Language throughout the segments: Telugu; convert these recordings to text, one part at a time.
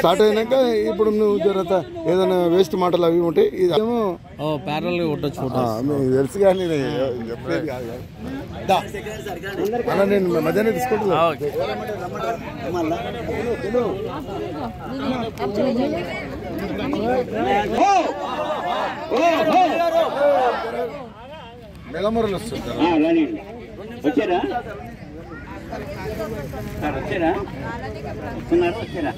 స్టార్ట్ అయినాక ఇప్పుడు నువ్వు జరత ఏదైనా వేస్ట్ మాటలు అవి ఉంటాయి ఇదేమో ప్యారల్ కొట్టచ్చు తెలుసు కానీ చెప్పలేదు కాదు అలా నేను మధ్యాహ్నం తీసుకుంటున్నా మెలమూరలు వస్తుంది వచ్చారా సార్ వచ్చారా వస్తున్నారు వచ్చారా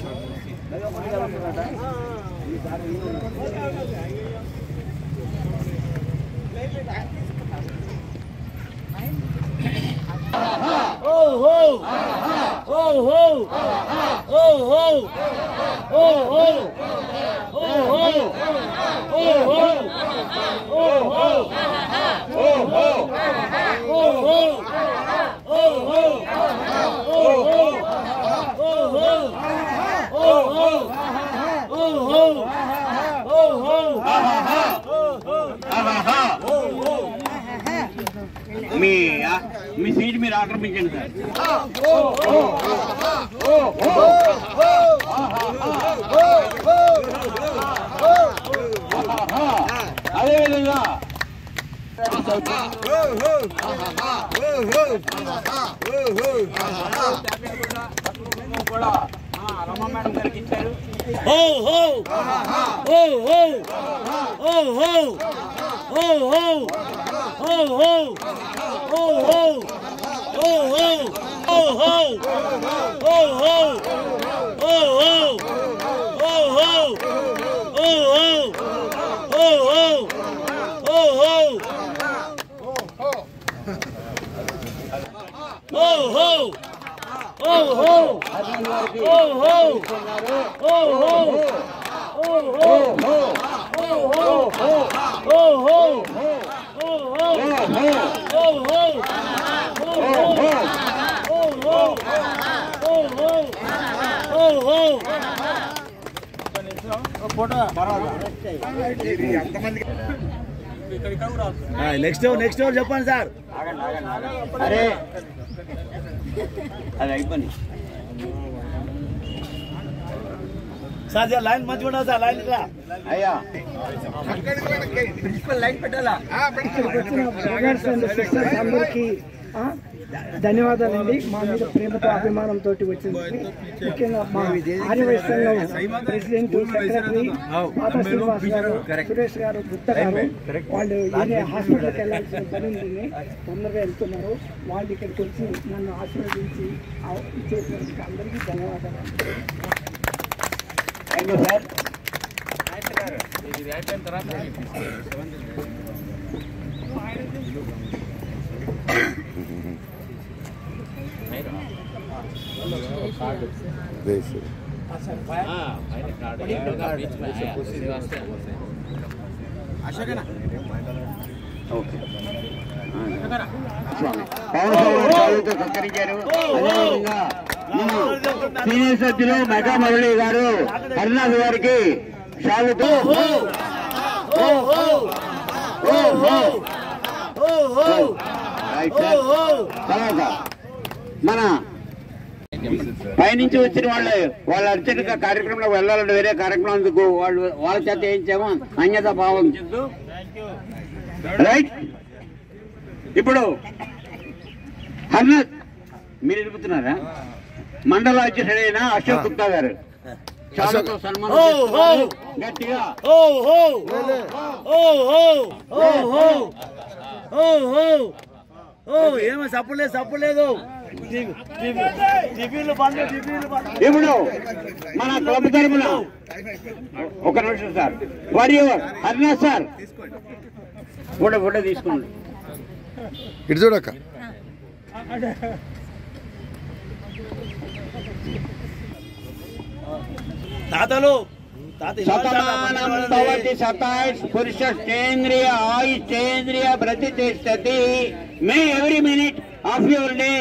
మీ సీట్ మీరు ఆక్రమించండి సార్. అదేవిధంగా కూడా రమా మేడం గారికి ఇచ్చారు. నెక్స్ట్ చెప్పండి సార్. అరే అది అయిపోయింది సార్ లైన్ మంచిగా ఉండదు సార్. లైన్ ఇక్కడ అయ్యా ప్రిన్సిపల్ లైన్ పెట్టాలా? అందరికీ ధన్యవాదాలండి. మా మీద ప్రేమతో అభిమానంతో వచ్చింది. ముఖ్యంగా మా ఆర్యవైశ్యంలో ప్రెసిడెంట్, సెక్రటరీ పాత శ్రీనివాస్ గారు, సురేష్ గారు, గుప్తా గారు, వాళ్ళు ఏదే హాస్పిటల్కి వెళ్ళాల్సిన పని ఉంటుంది, తొందరగా వెళ్తున్నారు. వాళ్ళు ఇక్కడికి వచ్చి నన్ను ఆశీర్వదించి చేసినందుకు అందరికీ ధన్యవాదాలు. Thank you sir. సత్కరించారు. అదేవిధంగా సీనియర్ సభ్యులు మెగా మురళి గారు హరినాథ్ గారికి షాలుతో మన పైనుంచి వచ్చిన వాళ్ళ అర్చక కార్యక్రమంలో వెళ్ళాలంటే వేరే కార్యక్రమాలకు వాళ్ళ చేత ఏయించామో అన్యత భావం చెందు. రైట్. ఇప్పుడు హర్నాథ్ మీరు ఎదుగుతున్నారా? మండల అధ్యక్షుడైన అశోక్ గుప్తా గారు చాలాతో సన్మానం గట్టిగా. ఏమో సప్పులేదు. ఇప్పుడు మన క్లబ్ తరఫున ఒక నిమిషం సార్, వారి హరినాథ్ సార్ ఫోటో తీసుకోండి. ఇటు చూడక్క. తాతలు శతమానం భవతి శతాయుష్ పురుషేంద్రియ ఆయుష్ేంద్రియ ప్రతిష్టతి. May every minute of your day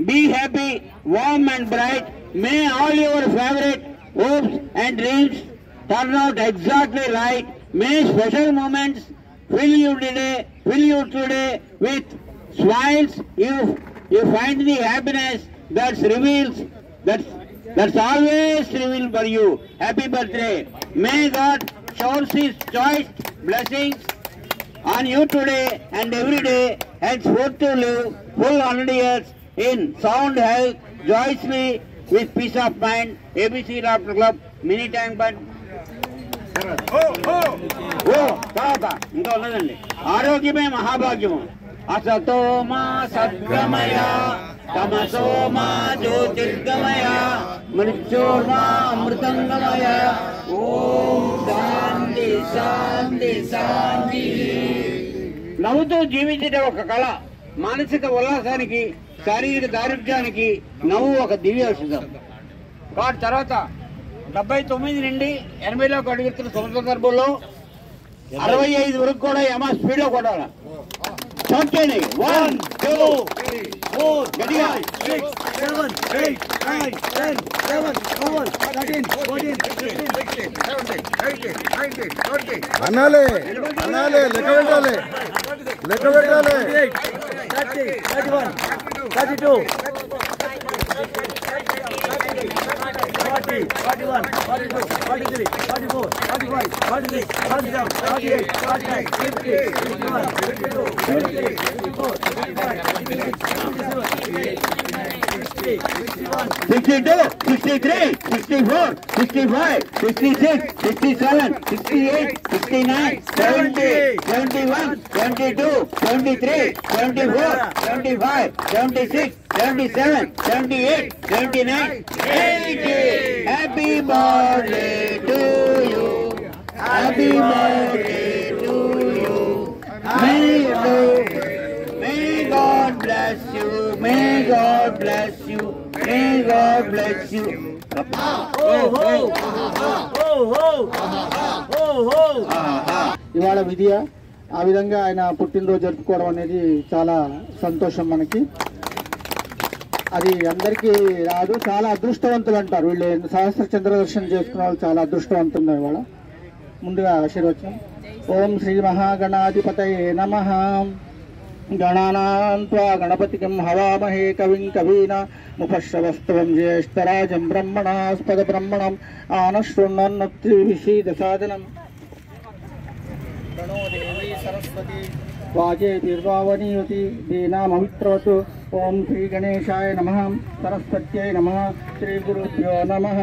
be happy, warm and bright. May all your favorite hopes and dreams turn out exactly right. May special moments fill you today with smiles. You find the happiness that That's always revealed for you. Happy birthday. May God showers His choice blessings on you today and every day, henceforth to live full 100 years in sound health, joyously with peace of mind. ABC Laughter Club, mini tank band. తర్వాత ఇంకా ఉన్నదండి. ఆరోగ్యమే మహాభాగ్యము. అసతో మా సద్గమయ తమసో మా జ్యోతిర్గమయ మృత్యోర్మా అమృతంగమయ. ఓం శాంతి శాంతి శాంతి. నవ్వుతూ జీవించడం ఒక కళ. మానసిక ఉల్లాసానికి, శారీరక దారిద్ర్యానికి నవ్వు ఒక దివ్య ఔషధం. తర్వాత 79 నుండి 80లోకి అడుగుతున్న సందర్భంలో 65 వరకు కూడా ఏమా స్పీడ్ లో కొట్టాలి. చూడండి 1 2 3 4 గట్టిగా 6 7 8 9 10 11 12 13 14 15 16 17 18 19 20 అనాలే లెక్క పెట్టాలి 30 31 32 40 41 42 43 44 45 46 47 48 49 50 51 52 53 54 55 62 63 64 65 66 67 68 69 70 71 72 73 74 75 76 77 78 79 80. Happy birthday to you. Happy birthday to you. May God bless you. May God bless you. May God bless you. ఇవాళ విధియ ఆ విధంగా ఆయన పుట్టినరోజు జరుపుకోవడం అనేది చాలా సంతోషం మనకి. అది అందరికీ రాదు. చాలా అదృష్టవంతులు అంటారు వీళ్ళు. సహస్ర చంద్ర దర్శనం చేసుకున్న వాళ్ళు చాలా అదృష్టవంతులు. ఇవాళ ముందుగా ఆశీర్వచనం. ఓం శ్రీ మహాగణాధిపతయే నమః. గణానాం త్వా గణపతికం హవామహే కవిం కవీనా ముపశ్రవస్తవం జ్యేష్ఠరాజం బ్రహ్మణాస్పద బ్రహ్మణం ఆనశృణ్వన్నోత్రి విషీద సాధనం. గణో దేవీ సరస్వతి వాచే దీర్ఘావనీయతి దీనామవిత్రవతు. ఓం శ్రీ గణేశాయ నమః. సరస్వత్యై నమః. శ్రీ గురుభ్యో నమః.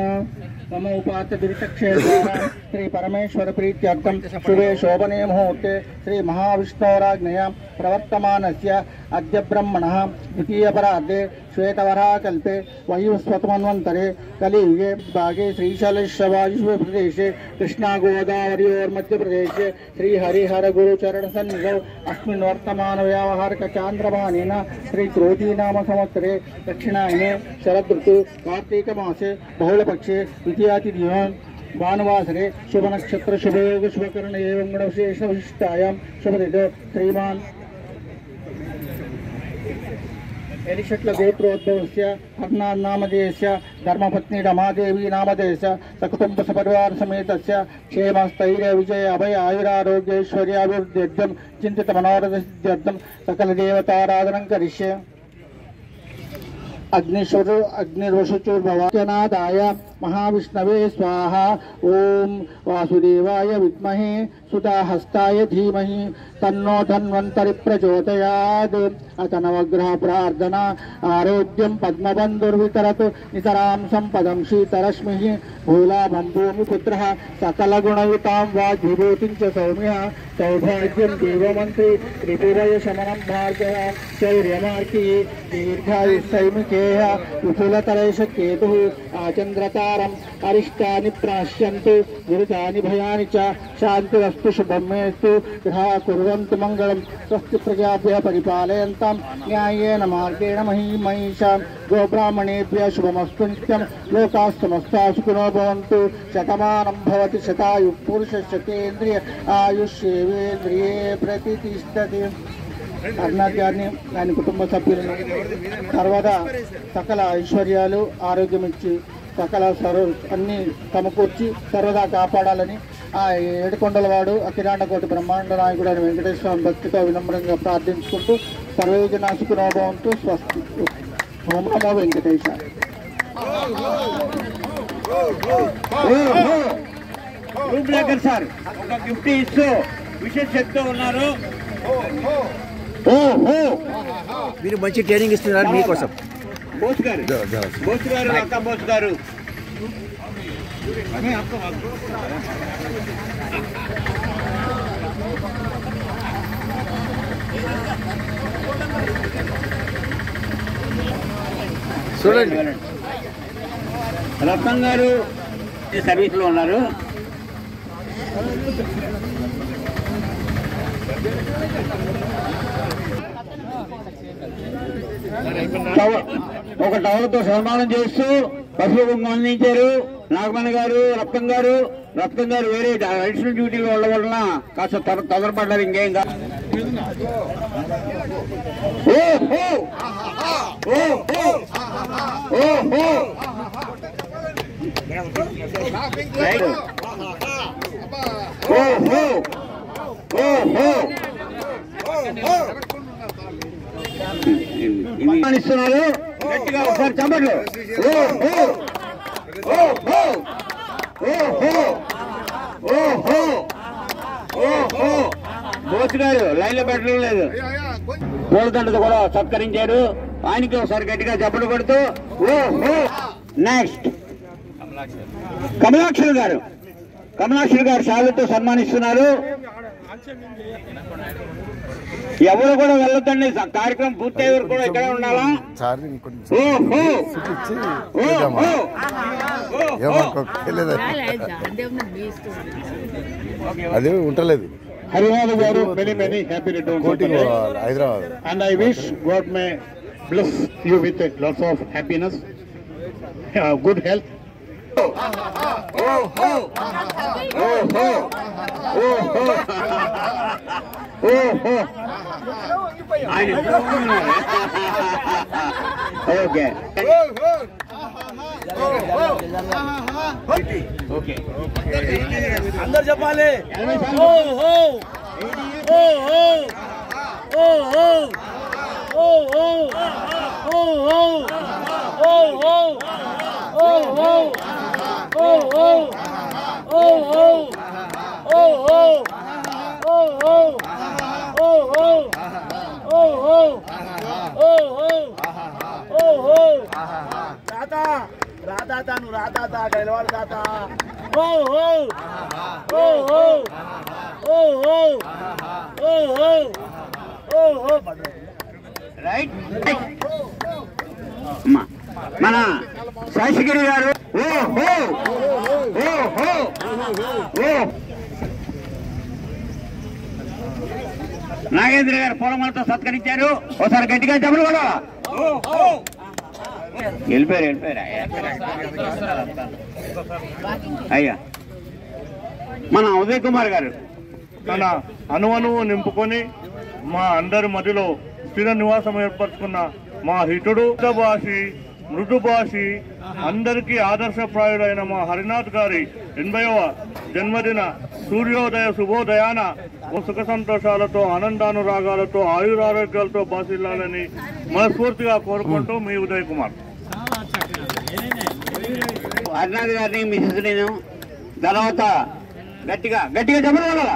मम उपात विरचक्षेत्रा श्री परमेश्वर प्रीत्यर्थम शुभे शोभने मुहूर्ते श्री महाविष्णोराज्ञया प्रवर्तमानस्य अद्य ब्रह्मणः द्वितीयपरार्धे श्वेतवराकल्पे वैवस्वतमन्वन्तरे कलियुगे भागे श्रीशैलशवायुप्रदेशे कृष्णागोदावर्योर्मध्यप्रदेशे श्रीहरिहरगुरुचरणसन्निधौ अस्मिन् वर्तमानव्यावहारिकचान्द्रमानेन श्रीक्रोधीनाम संवत्सरे दक्षिणायने शरदृतु कार्तीकमासे बहुलपक्षे द्वितीयातिथियां भानुवासरे शुभनक्षत्र शुभयोग शुभकर्ण एवं गुणविशेष विशिष्टायां शुभदितो श्रीमान् एलिशट्ल गोत्रोद्भवस्य हर्नाद नामधेयस्य धर्मपत्नी रमादेवी नामधेयस्य सकुटुम्ब सपरिवार समेतस्य क्षेमस्थैर्य विजय अभय आयुरारोग्यैश्वर्याभिवृद्ध्यर्थं चिन्तित मनोरथसिद्ध्यर्थं सकलदेवताराधनं करिष्ये। अग्निर्वशुचुर्भवानादाय महाविष्णवे स्वाहा। ओम वासुदेवाय विद्महे सुताहस्ताय धीमहि तन्नो धन्वन्तरि प्रचोदयात्। अथ नवग्रह प्रार्थना। आरोग्यं पद्मबन्धुर्वितरतु नितरां सम्पदं शीतरश्मिः भूलाभं भूमिपुत्रः सकलगुणयुतां वाग्विभूतिं च सौम्यः सौभाग्यं देवमन्त्री त्रिपुरय शमनं भार्गव शौर्यमार्की दीर्घायुष्यैमिकेह विपुलतरैषकेतुः आचन्द्रतारम् अरिष्टानि प्राश्यन्तु विरुतानि भयानि च शान्तिरस्तु शुभं मेस्तु गृहा कुर्वन्तु मङ्गलं स्वस्ति प्रजाभ्यः परिपालयन्तां न्याय्येन मार्गेण महीमहिषां गोब्राह्मणेभ्यः शुभमस्तु नित्यं लोकाः समस्ताः सुखिनो भवन्तु शतमानं भवति शतायुः पुरुषशतेन्द्रिय आयुष्येवेन्द्रिये प्रतिष्ठति। అరుణాచార్ని ఆయన కుటుంబ సభ్యులను సర్వదా సకల ఐశ్వర్యాలు ఆరోగ్యమిచ్చి సకల అన్ని సమకూర్చి సర్వదా కాపాడాలని ఆ ఏడుకొండలవాడు అఖిలాండకోటి బ్రహ్మాండ నాయకుడు అని వెంకటేశ్వర భక్తితో వినమ్రంగా ప్రార్థించుకుంటూ సర్వేజన సుఖినో భవంతు. స్వస్తి. ఓం నమో వెంకటేశాయ. రూపురేఖర్ సార్ ఒక గిఫ్ట్ ఇస్తూ విషయం చెప్తూ ఉన్నారు. మీరు మంచి ట్రైనింగ్ ఇస్తున్నారు మీకోసం. బోస్ గారు అక్క బోస్ గారు చూడండి. రత్నం గారు సర్వీస్ లో ఉన్నారు. ఒక టవల్తో సన్మానం చేస్తూ పసుపు కుంకుమ అందించారు. నాగమణి గారు రత్నం గారు వేరే అడిషనల్ డ్యూటీలో ఉండడం వలన కాస్త తొందరపడ్డారు. ఇంకేం కాదు. ఇస్తున్నారు గట్టిగా ఒకసారి చప్పట్లు. బోస్ గారు లైన్ లో పెట్టడం లేదు. పూలదండతో కూడా సత్కరించారు. ఆయనకి ఒకసారి గట్టిగా చప్పట్లు కొడుతూ నెక్స్ట్ కమలాక్షర్ గారు శాలుతో సన్మానిస్తున్నారు. ఎవరు కూడా వెళ్ళొద్దండి. కార్యక్రమం పూర్తయ్యే వరకు కూడా ఇక్కడే ఉండాలా. అదే ఉంటలేదు. హరినాథ్ గారు many happy returns Hyderabad. and I wish God may bless you with lots of happiness, good health. అందరు చెప్పాలి. రాతా నువ్వు రాతా గెలవాలి తాత. రైట్ మన శాసగిరి గారు నాగేంద్ర గారు పూలమాలతో సత్కరించారు. ఒకసారి గట్టిగా చెప్పలు కూడా వెళ్ళిపోయారు. అయ్యా మన ఉదయ్ కుమార్ గారు తన అణువణువు నింపుకొని మా అందరి మధ్యలో స్థిర నివాసం ఏర్పరచుకున్న మా హితుడు మృదుభాషి అందరికీ ఆదర్శప్రాయుడైన మా హరినాథ్ గారి 80వ జన్మదిన సూర్యోదయ శుభోదయాన సుఖ సంతోషాలతో ఆనందానురాగాలతో ఆయురారోగ్యాలతో బాసిల్లాలని మనస్ఫూర్తిగా కోరుకుంటూ మీ ఉదయ్ కుమార్. హరినాథ్ గారిని మిసెస్ నేను తర్వాత గట్టిగా చెప్పగలరా?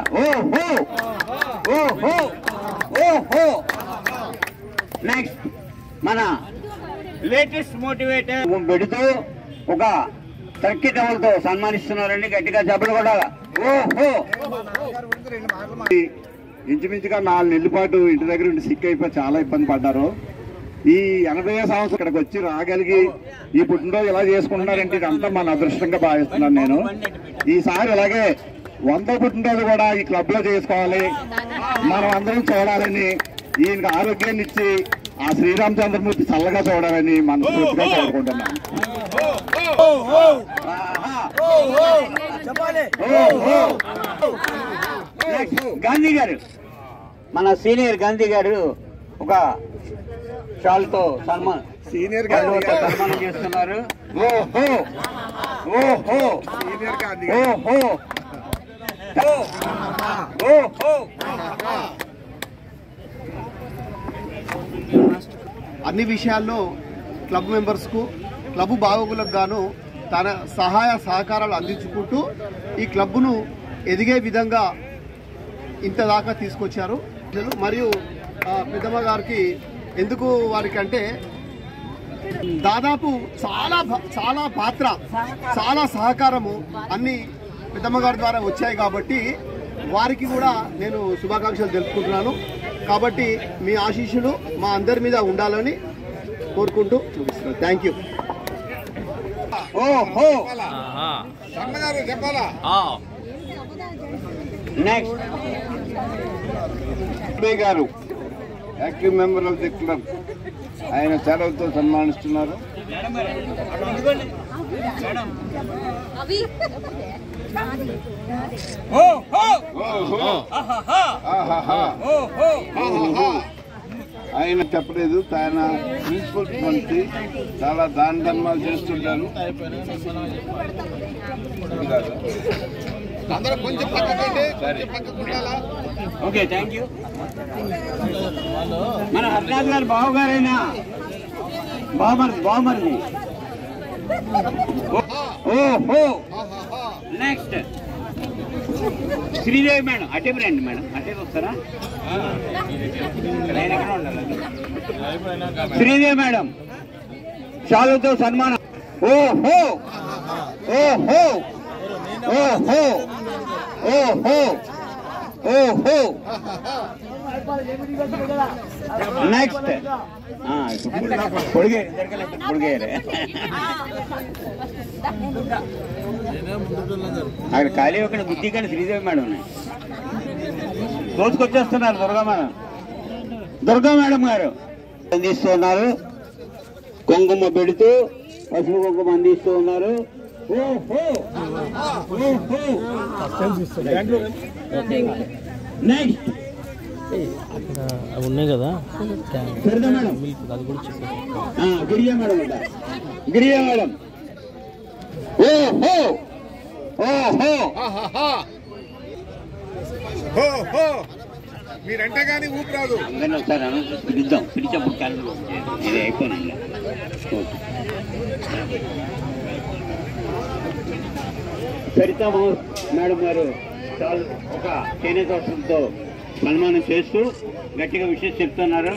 నెక్స్ట్ మన లేటెస్ట్ మోటివేటర్ పెడుతూ ఒక టర్కీ టవల్తో సన్మానిస్తున్నారండి. గట్టిగా చెప్పలు కొట్టాలా? ఇంచుమించుగా 4 నెలల పాటు ఇంటి దగ్గర ఉండి సిక్ అయిపోయి చాలా ఇబ్బంది పడ్డారు. ఈ 80వ సంవత్సరం ఇక్కడికి వచ్చి రాగలిగి ఈ పుట్టినరోజు ఇలా చేసుకుంటున్నారంటే ఇదంతా మన అదృష్టంగా భావిస్తున్నాను నేను. ఈసారి అలాగే 100వ పుట్టినరోజు కూడా ఈ క్లబ్ లో చేసుకోవాలి, మనం అందరం చూడాలని, ఈయనకి ఆరోగ్యాన్ని ఇచ్చి ఆ శ్రీరామచంద్రమూర్తి చల్లగా చూడాలని మనస్ఫూర్తిగా కోరుకుంటున్నాను. గాంధీ గారు మన సీనియర్ గాంధీ గారు ఒక షాల్తో సన్మానం చేస్తున్నారు. అన్ని విషయాల్లో క్లబ్ మెంబర్స్కు క్లబ్ బాగోగులకు గాను తన సహాయ సహకారాలు అందించుకుంటూ ఈ క్లబ్ను ఎదిగే విధంగా ఇంత దాకా తీసుకొచ్చారు. మరియు పెద్దమ్మ గారికి ఎందుకు వారికి అంటే దాదాపు చాలా పాత్ర చాలా సహకారము అన్ని పెద్దమ్మ గారి ద్వారా వచ్చాయి కాబట్టి వారికి కూడా నేను శుభాకాంక్షలు తెలుపుకుంటున్నాను. కాబట్టి మీ ఆశీస్సులు మా అందరి మీద ఉండాలని కోరుకుంటూ ముగిస్తున్నాను. Thank you. నెక్స్ట్ గారు active member of the club, ఆయన సెలవుతో సన్మానిస్తున్నారు. ఆయన చెప్పలేదు, ఆయన ప్రిన్సిపల్ మంత్రి చాలా దాన ధర్మాలు చేస్తుంటాను. Okay, thank you. మన హర్నాథ్ గారు బావగారైనా బావమరిది. ఓహో, నెక్స్ట్ శ్రీదేవి మేడం. అటే రండి మేడం, అటే వస్తారా? శ్రీదేవి మేడం షాలుతో సన్మానం. ఓహో ఓహో ఓహో ఓహో ఓహో. నెక్స్ట్ పొడిగారు అక్కడ ఖాళీ ఒకటి బుద్ధి కానీ శ్రీదేవి మేడం దోసుకొచ్చేస్తున్నారు. దుర్గా మేడం గారు అందిస్తున్నారు. కుంకుమ పెడుతూ పసుపు కుంకుమ అందిస్తూ ఉన్నారు. నెక్స్ట్ ఉన్నాయి కదా మేడం, గిరియా మేడం. గిరియా మేడం. ఓహో ఓహో, మీరంటే కానీ ఊపిరాదు. అందరినీ ఒకసారి పిలుద్దాం, పిలిచేప్పుడు క్యాలెండర్ ఇది అయిపోయినా. సరితా మేడం గారు చాలా ఒక చేనేత వస్త్రంతో సన్మానం చేస్తూ గట్టిగా విషయం చెప్తున్నారు.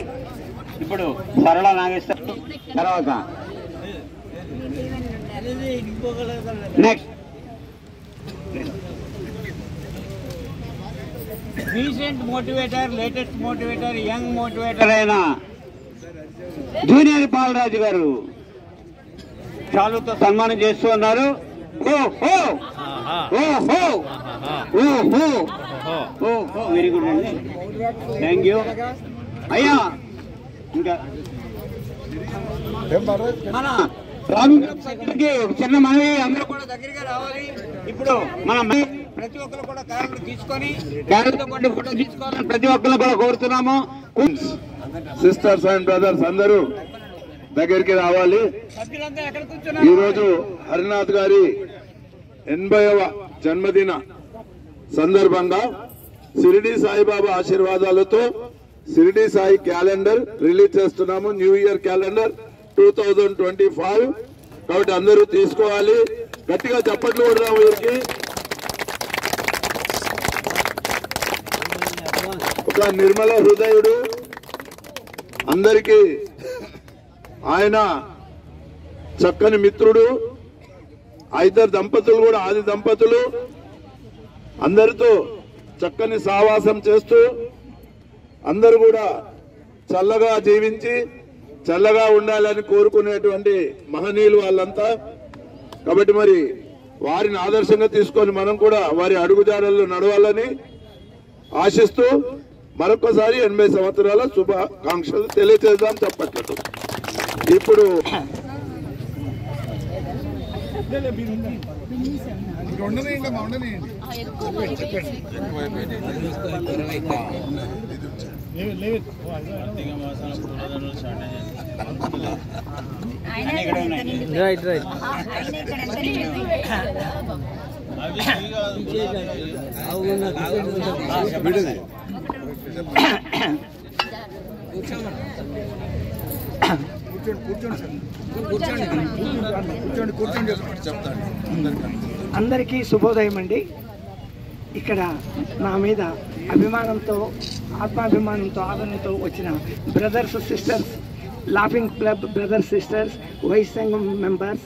ఇప్పుడు సరళ నాగేశ్వర తర్వాత next recent motivator, latest motivator, young motivator అయిన జూనియర్ బాలరాజు గారు చాలుతో సన్మానం చేస్తూ ఉన్నారు. వెరీ గుడ్ అండి, థ్యాంక్ యూ. అయ్యా ఇంకా మన రామకి చిన్న మనవి, అందరూ కూడా దగ్గరగా రావాలి. ఇప్పుడు మన ప్రతి ఒక్కరు కూడా క్యాలెండర్ తీసుకొని క్యాలెండర్తో పాటు ఫోటో తీసుకోవాలని ప్రతి ఒక్కరు కూడా కోరుతున్నాము. సిస్టర్స్ అండ్ బ్రదర్స్ అందరూ దగ్గరికి రావాలి. ఈరోజు హరినాథ్ గారి 80వ జన్మదిన సందర్భంగా షిరిడి సాయిబాబా ఆశీర్వాదాలతో షిరిడి సాయి క్యాలెండర్ రిలీజ్ చేస్తున్నాము. New year calendar 2025. కాబట్టి అందరూ తీసుకోవాలి. గట్టిగా చప్పట్లు కొడదాము. వీరికి ఒక నిర్మల హృదయుడు, అందరికీ ఆయన చక్కని మిత్రుడు. ఇద్దరు దంపతులు కూడా ఆది దంపతులు, అందరితో చక్కని సావాసం చేస్తూ అందరూ కూడా చల్లగా జీవించి చల్లగా ఉండాలని కోరుకునేటువంటి మహనీయులు వాళ్ళంతా. కాబట్టి మరి వారిని ఆదర్శంగా తీసుకొని మనం కూడా వారి అడుగుజాడల్లో నడవాలని ఆశిస్తూ మరొకసారి 80 సంవత్సరాల శుభాకాంక్షలు తెలియజేద్దాం. చెప్పట్లేదు ఇప్పుడు రైట్ రైట్ అందరికీ శుభోదయం అండి. ఇక్కడ నా మీద అభిమానంతో ఆత్మాభిమానంతో ఆదరణతో వచ్చిన brothers sisters, laughing club brothers sisters, వైస్ సంఘం మెంబర్స్,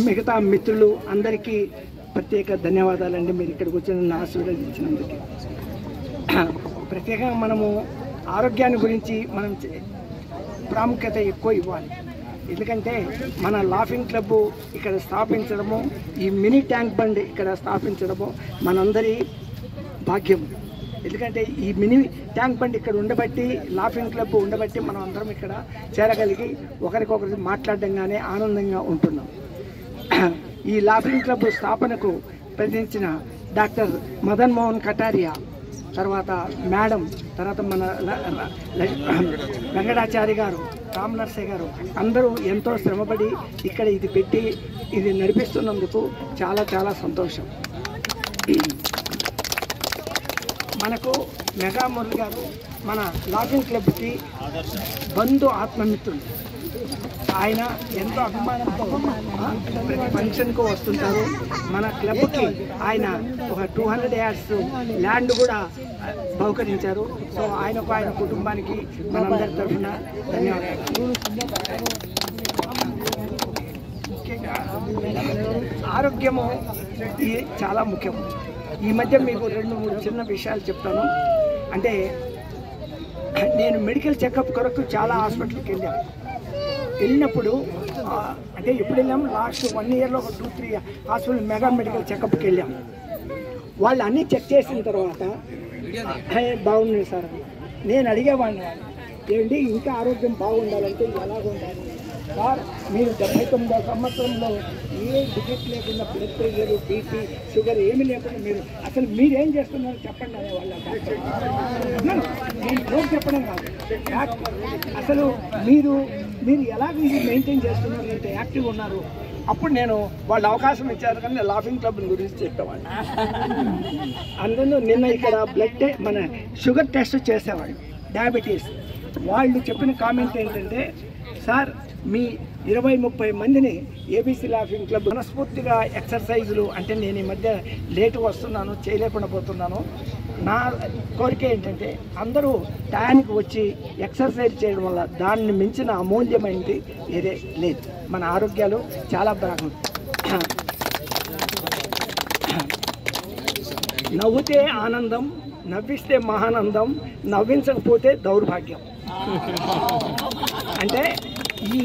మిగతా మిత్రులు అందరికీ ప్రత్యేక ధన్యవాదాలండి. మీరు ఇక్కడికి వచ్చి నన్ను ఆశీర్వదించినందుకు. ప్రత్యేకంగా మనము ఆరోగ్యాన్ని గురించి మనం ప్రాముఖ్యత ఎక్కువ ఇవ్వాలి. ఎందుకంటే మన లాఫింగ్ క్లబ్ ఇక్కడ స్థాపించడము, ఈ మినీ ట్యాంక్ బండ్ ఇక్కడ స్థాపించడము మనందరి భాగ్యం. ఎందుకంటే ఈ మినీ ట్యాంక్ బండ్ ఇక్కడ ఉండబట్టి, లాఫింగ్ క్లబ్ ఉండబట్టి మనం అందరం ఇక్కడ చేరగలిగి ఒకరికొకరి మాట్లాడడం కానీ ఆనందంగా ఉంటున్నాం. ఈ లాఫింగ్ క్లబ్ స్థాపనకు ప్రయత్నించిన డాక్టర్ మదన్ మోహన్ కటారియా, తర్వాత మేడం, తర్వాత మన వెంకటాచారి గారు, రామ్ నర్సయ్య గారు అందరూ ఎంతో శ్రమపడి ఇక్కడ ఇది పెట్టి ఇది నడిపిస్తున్నందుకు చాలా చాలా సంతోషం. మనకు మెగా మురళి గారు మన లాఫింగ్ క్లబ్కి బంధు ఆత్మమిత్రులు. ఆయన ఎంతో అభిమానంతో ప్రతి ఫంక్షన్కు వస్తుంటారు. మన క్లబ్కి ఆయన ఒక 200 యార్డ్స్ ల్యాండ్ కూడా బహుకరించారు. సో ఆయనకు, ఆయన కుటుంబానికి మనందరి తరఫున ధన్యవాదాలు. ముఖ్యంగా ఆరోగ్యము ఇది చాలా ముఖ్యం. ఈ మధ్య మీకు 2-3 చిన్న విషయాలు చెప్తాను. అంటే నేను మెడికల్ చెకప్ కొరకు చాలా హాస్పిటల్కి వెళ్ళినప్పుడు అంటే ఎప్పుడు వెళ్ళాము, లాస్ట్ 1 ఇయర్లో ఒక 2-3 హాస్పిటల్ మెగా మెడికల్ చెకప్కి వెళ్ళాము. వాళ్ళు అన్నీ చెక్ చేసిన తర్వాత బాగుంది సార్, నేను అడిగేవాడిని ఏంటి ఇంకా ఆరోగ్యం బాగుండాలంటే ఎలాగ ఉండాలి సార్? మీరు 79 సంవత్సరంలో ఏ డిజిట్ లేకుండా బ్లడ్ ప్రెషర్, బీపీ, షుగర్ ఏమీ లేకుండా అసలు మీరేం చేస్తున్నారో చెప్పండి అనేవాళ్ళు. నేను జోక్ చెప్పడం కాదు, అసలు మీరు ఎలాగ ఇది మెయింటైన్ చేస్తున్నారు, ఇంత యాక్టివ్గా ఉన్నారు. అప్పుడు నేను వాళ్ళు అవకాశం ఇచ్చారు కానీ నేను లాఫింగ్ క్లబ్ గురించి చెప్పేవాడిని. అందులో నిన్న ఇక్కడ బ్లడ్ మన షుగర్ టెస్ట్ చేసేవాళ్ళు, డయాబెటీస్. వాళ్ళు చెప్పిన కామెంట్ ఏంటంటే, సార్ మీ 20-30 మందిని ఏబీసీ లాఫింగ్ క్లబ్ మనస్ఫూర్తిగా ఎక్సర్సైజులు అంటే నేను ఈ మధ్య లేటు వస్తున్నాను, చేయలేకుండా పోతున్నాను. నా కోరిక ఏంటంటే అందరూ టయానికి వచ్చి ఎక్సర్సైజ్ చేయడం వల్ల దాన్ని మించిన అమూల్యమైనది ఏదే లేదు. మన ఆరోగ్యాలు చాలా బాగుంటాయి. నవ్వుతే ఆనందం, నవ్విస్తే మహానందం, నవ్వించకపోతే దౌర్భాగ్యం. అంటే ఈ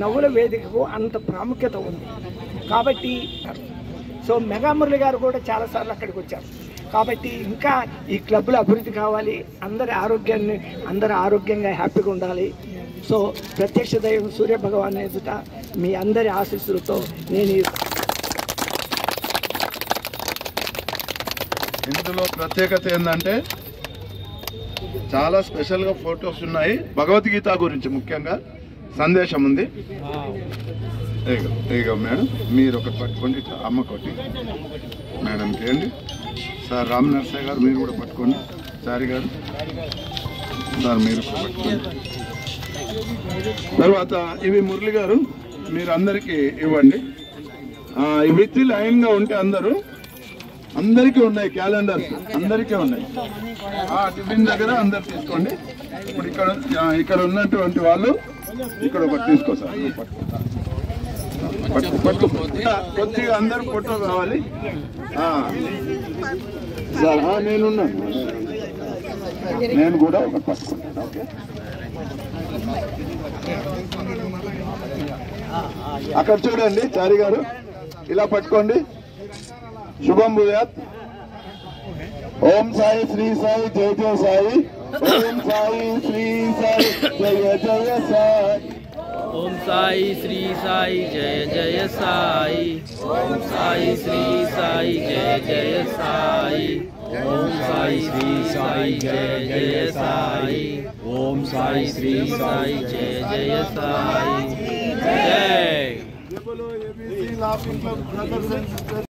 నవ్వుల వేదికకు అంత ప్రాముఖ్యత ఉంది కాబట్టి. సో మెగా మురళి గారు కూడా చాలాసార్లు అక్కడికి వచ్చారు కాబట్టి ఇంకా ఈ క్లబ్లో అభివృద్ధి కావాలి, అందరి ఆరోగ్యంగా హ్యాపీగా ఉండాలి. సో ప్రత్యక్ష దైవం సూర్య భగవాన్ ఎదుట మీ అందరి ఆశీస్సులతో నేను ఇందులో ప్రత్యేకత ఏంటంటే చాలా స్పెషల్గా ఫొటోస్ ఉన్నాయి. భగవద్గీత గురించి ముఖ్యంగా సందేశం ఉంది. ఇక మేడం మీరు ఒకటి పట్టుకోండి, అమ్మకోటి మేడంకి ఏంటి సార్, రామ్ నర్సయ్య గారు మీరు కూడా పట్టుకోండి, చారి గారు సార్ మీరు కూడా పట్టుకోండి. తర్వాత ఇవి మురళి గారు మీరు అందరికీ ఇవ్వండి. విత్ లైన్గా ఉంటే అందరికీ ఉన్నాయి, క్యాలెండర్స్ అందరికీ ఉన్నాయి. టిఫిన్ దగ్గర అందరు తీసుకోండి. ఇప్పుడు ఇక్కడ ఉన్నటువంటి వాళ్ళు ఇక్కడ ఒకటి తీసుకో సార్, పట్టు కొద్దిగా అందరు ఫోటో కావాలి సార్. నేను కూడా ఒకటి పట్టుకుంటాను. ఓకే, అక్కడ చూడండి చారి గారు, ఇలా పట్టుకోండి. శుభం భూయాత్. ఓం సాయి శ్రీ సాయి జయ జయ సాయి. ఓం సాయి శ్రీ సాయి జయ జయ సాయి. ఓం సాయి శ్రీ సాయి జయ జయ సాయి. ఓం సాయి శ్రీ సాయి జయ జయ సాయి. ఓం సాయి శ్రీ సాయి జయ జయ సాయి. ఓం సాయి శ్రీ సాయి జయ జయ సాయి. జై. Laughing club brothers and sisters